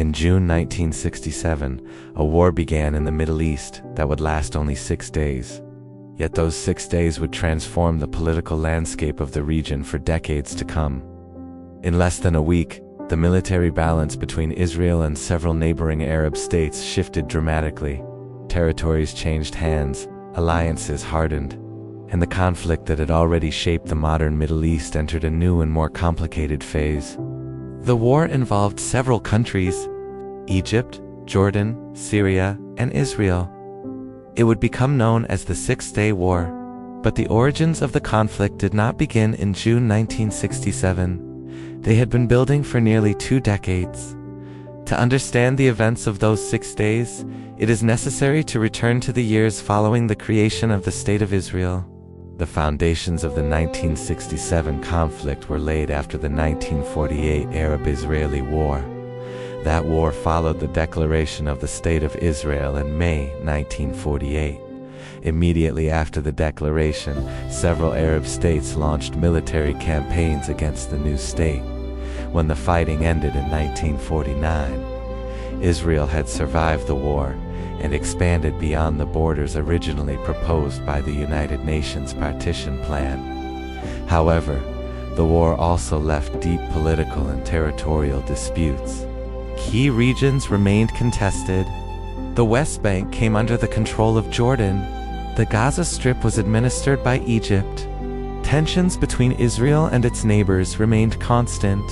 In June 1967, a war began in the Middle East that would last only 6 days. Yet those 6 days would transform the political landscape of the region for decades to come. In less than a week, the military balance between Israel and several neighboring Arab states shifted dramatically. Territories changed hands, alliances hardened, and the conflict that had already shaped the modern Middle East entered a new and more complicated phase. The war involved several countries: Egypt, Jordan, Syria, and Israel. It would become known as the Six-Day War, but the origins of the conflict did not begin in June 1967. They had been building for nearly 2 decades. To understand the events of those 6 days, it is necessary to return to the years following the creation of the State of Israel. The foundations of the 1967 conflict were laid after the 1948 Arab-Israeli War. That war followed the declaration of the State of Israel in May 1948. Immediately after the declaration, several Arab states launched military campaigns against the new state. When the fighting ended in 1949, Israel had survived the war and expanded beyond the borders originally proposed by the United Nations Partition Plan. However, the war also left deep political and territorial disputes. Key regions remained contested. The West Bank came under the control of Jordan. The Gaza Strip was administered by Egypt. Tensions between Israel and its neighbors remained constant.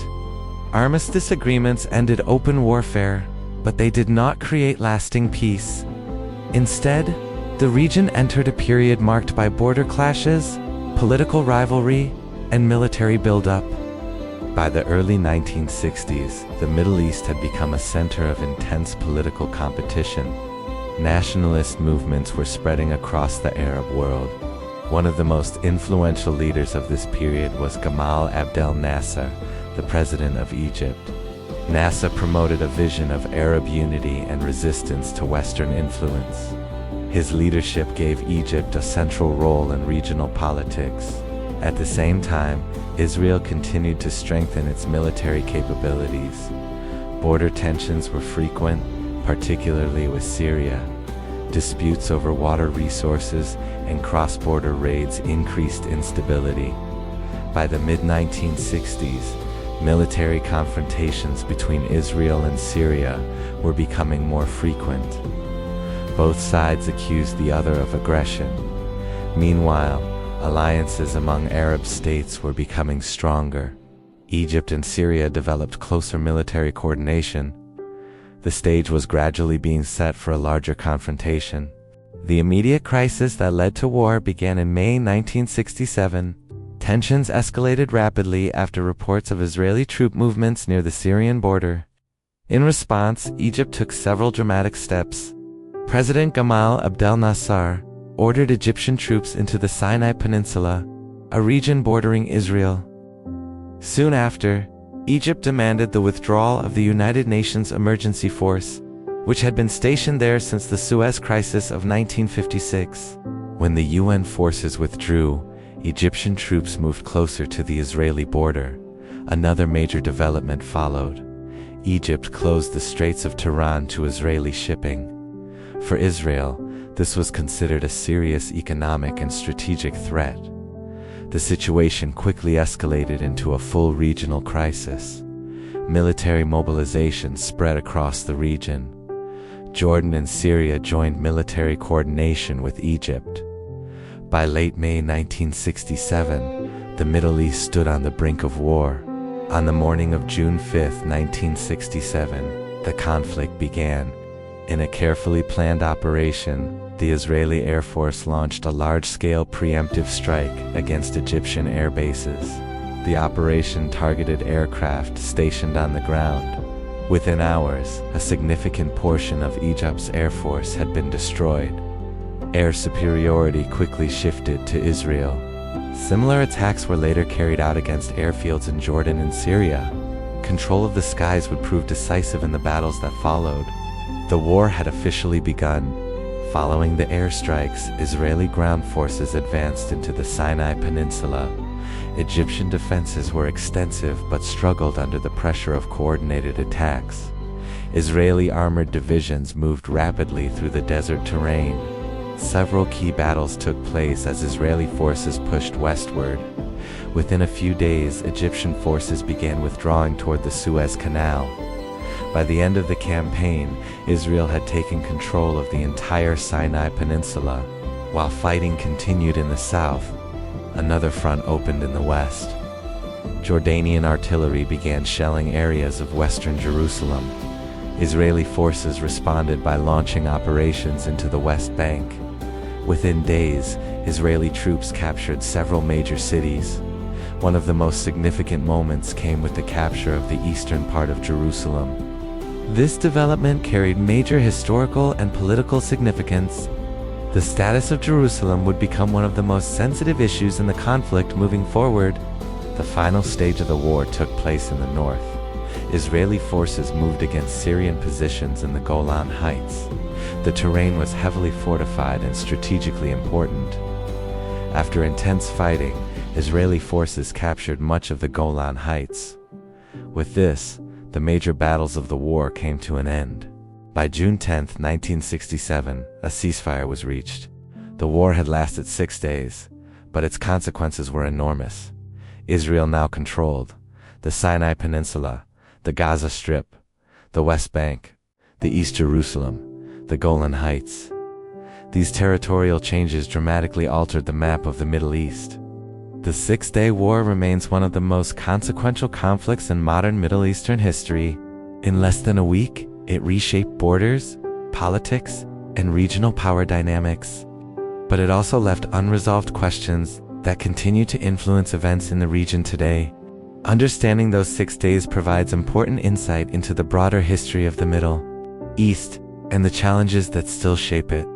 Armistice agreements ended open warfare, but they did not create lasting peace. Instead, the region entered a period marked by border clashes, political rivalry, and military buildup. By the early 1960s, the Middle East had become a center of intense political competition. Nationalist movements were spreading across the Arab world. One of the most influential leaders of this period was Gamal Abdel Nasser, the president of Egypt. Nasser promoted a vision of Arab unity and resistance to Western influence. His leadership gave Egypt a central role in regional politics. At the same time, Israel continued to strengthen its military capabilities. Border tensions were frequent, particularly with Syria. Disputes over water resources and cross-border raids increased instability. By the mid-1960s, military confrontations between Israel and Syria were becoming more frequent. Both sides accused the other of aggression. Meanwhile, alliances among Arab states were becoming stronger. Egypt and Syria developed closer military coordination. The stage was gradually being set for a larger confrontation. The immediate crisis that led to war began in May 1967. Tensions escalated rapidly after reports of Israeli troop movements near the Syrian border. In response, Egypt took several dramatic steps. President Gamal Abdel Nasser ordered Egyptian troops into the Sinai Peninsula, a region bordering Israel. Soon after, Egypt demanded the withdrawal of the United Nations Emergency Force, which had been stationed there since the Suez Crisis of 1956. When the UN forces withdrew, Egyptian troops moved closer to the Israeli border. Another major development followed. Egypt closed the Straits of Tiran to Israeli shipping. For Israel, this was considered a serious economic and strategic threat. The situation quickly escalated into a full regional crisis. Military mobilization spread across the region. Jordan and Syria joined military coordination with Egypt. By late May 1967, the Middle East stood on the brink of war. On the morning of June 5, 1967, the conflict began. In a carefully planned operation, the Israeli Air Force launched a large-scale preemptive strike against Egyptian air bases. The operation targeted aircraft stationed on the ground. Within hours, a significant portion of Egypt's air force had been destroyed. Air superiority quickly shifted to Israel. Similar attacks were later carried out against airfields in Jordan and Syria. Control of the skies would prove decisive in the battles that followed. The war had officially begun. Following the airstrikes, Israeli ground forces advanced into the Sinai Peninsula. Egyptian defenses were extensive but struggled under the pressure of coordinated attacks. Israeli armored divisions moved rapidly through the desert terrain. Several key battles took place as Israeli forces pushed westward. Within a few days, Egyptian forces began withdrawing toward the Suez Canal. By the end of the campaign, Israel had taken control of the entire Sinai Peninsula. While fighting continued in the south, another front opened in the west. Jordanian artillery began shelling areas of western Jerusalem. Israeli forces responded by launching operations into the West Bank. Within days, Israeli troops captured several major cities. One of the most significant moments came with the capture of the eastern part of Jerusalem. This development carried major historical and political significance. The status of Jerusalem would become one of the most sensitive issues in the conflict moving forward. The final stage of the war took place in the north. Israeli forces moved against Syrian positions in the Golan Heights. The terrain was heavily fortified and strategically important. After intense fighting, Israeli forces captured much of the Golan Heights. With this, the major battles of the war came to an end. By June 10, 1967, a ceasefire was reached. The war had lasted 6 days, but its consequences were enormous. Israel now controlled the Sinai Peninsula, the Gaza Strip, the West Bank, the East Jerusalem, the Golan Heights. These territorial changes dramatically altered the map of the Middle East. The Six-Day War remains one of the most consequential conflicts in modern Middle Eastern history. In less than a week, it reshaped borders, politics, and regional power dynamics. But it also left unresolved questions that continue to influence events in the region today. Understanding those 6 days provides important insight into the broader history of the Middle East and the challenges that still shape it.